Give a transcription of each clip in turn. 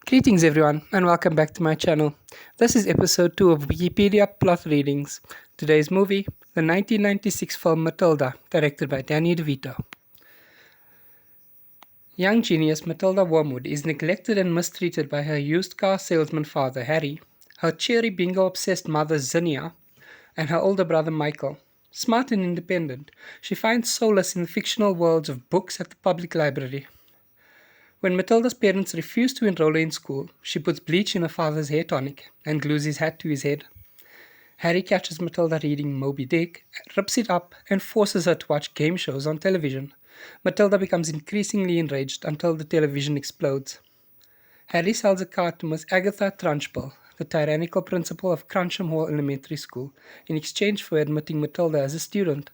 Greetings everyone and welcome back to my channel. This is episode 2 of Wikipedia Plot Readings. Today's movie, the 1996 film Matilda, directed by Danny DeVito. Young genius Matilda Wormwood is neglected and mistreated by her used car salesman father Harry, her cheery bingo-obsessed mother Zinnia, and her older brother Michael. Smart and independent, she finds solace in the fictional worlds of books at the public library. When Matilda's parents refuse to enroll her in school, she puts bleach in her father's hair tonic and glues his hat to his head. Harry catches Matilda reading Moby Dick, rips it up, and forces her to watch game shows on television. Matilda becomes increasingly enraged until the television explodes. Harry sells a card to Miss Agatha Trunchbull, the tyrannical principal of Crunchem Hall Elementary School, in exchange for admitting Matilda as a student.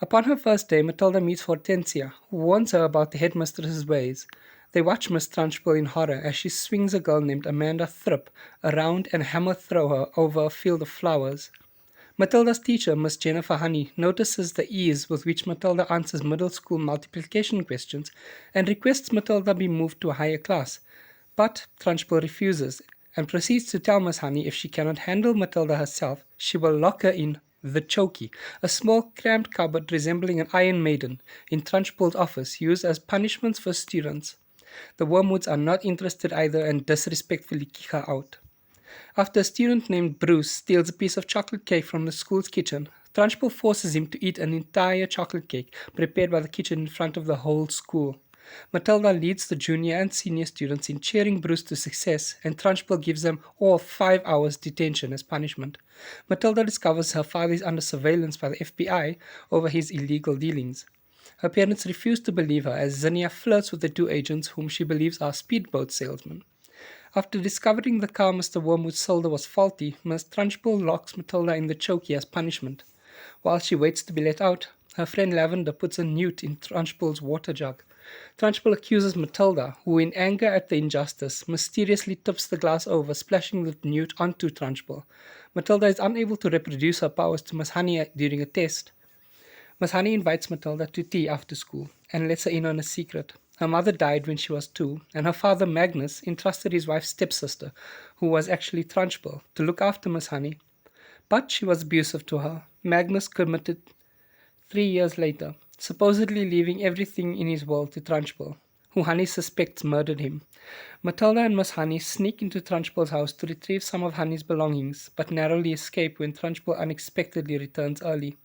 Upon her first day, Matilda meets Hortensia, who warns her about the headmistress's ways. They watch Miss Trunchbull in horror as she swings a girl named Amanda Thripp around and hammer-throw her over a field of flowers. Matilda's teacher, Miss Jennifer Honey, notices the ease with which Matilda answers middle school multiplication questions and requests Matilda be moved to a higher class. But Trunchbull refuses and proceeds to tell Miss Honey if she cannot handle Matilda herself, she will lock her in the chokey, a small cramped cupboard resembling an Iron Maiden, in Trunchbull's office, used as punishments for students. The Wormwoods are not interested either and disrespectfully kick her out. After a student named Bruce steals a piece of chocolate cake from the school's kitchen, Trunchbull forces him to eat an entire chocolate cake prepared by the kitchen in front of the whole school. Matilda leads the junior and senior students in cheering Bruce to success, and Trunchbull gives them all 5 hours detention as punishment. Matilda discovers her father is under surveillance by the FBI over his illegal dealings. Her parents refuse to believe her as Zinnia flirts with the two agents whom she believes are speedboat salesmen. After discovering the car Mr. Wormwood sold her was faulty, Miss Trunchbull locks Matilda in the chokey as punishment. While she waits to be let out, her friend Lavender puts a newt in Trunchbull's water jug. Trunchbull accuses Matilda, who in anger at the injustice, mysteriously tips the glass over, splashing the newt onto Trunchbull. Matilda is unable to reproduce her powers to Miss Honey during a test. Miss Honey invites Matilda to tea after school and lets her in on a secret. Her mother died when she was 2, and her father Magnus entrusted his wife's stepsister, who was actually Trunchbull, to look after Miss Honey. But she was abusive to her. Magnus committed 3 years later, supposedly leaving everything in his will to Trunchbull, who Honey suspects murdered him. Matilda and Miss Honey sneak into Trunchbull's house to retrieve some of Honey's belongings, but narrowly escape when Trunchbull unexpectedly returns early.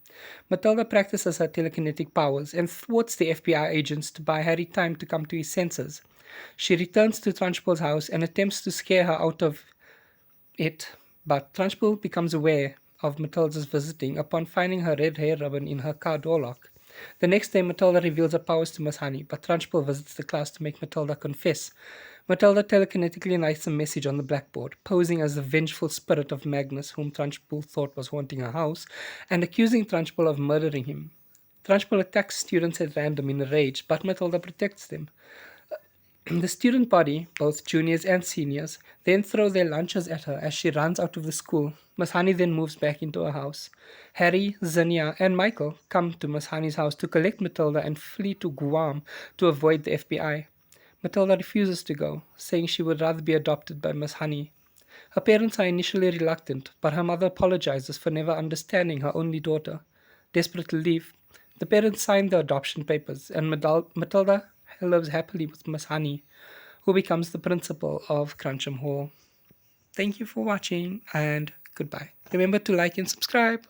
Matilda practices her telekinetic powers and thwarts the FBI agents to buy Harry time to come to his senses. She returns to Trunchbull's house and attempts to scare her out of it, but Trunchbull becomes aware of Matilda's visiting upon finding her red hair ribbon in her car door lock. The next day, Matilda reveals her powers to Miss Honey, but Trunchbull visits the class to make Matilda confess. Matilda telekinetically writes a message on the blackboard, posing as the vengeful spirit of Magnus, whom Trunchbull thought was haunting her house, and accusing Trunchbull of murdering him. Trunchbull attacks students at random in a rage, but Matilda protects them. The student body, both juniors and seniors, then throw their lunches at her as she runs out of the school. Miss Honey then moves back into her house. Harry, Zinnia, and Michael come to Miss Honey's house to collect Matilda and flee to Guam to avoid the FBI. Matilda refuses to go, saying she would rather be adopted by Miss Honey. Her parents are initially reluctant, but her mother apologizes for never understanding her only daughter. Desperate to leave, the parents sign the adoption papers, and Matilda lives happily with Miss Honey, who becomes the principal of Crunchem Hall. Thank you for watching, and goodbye. Remember to like and subscribe.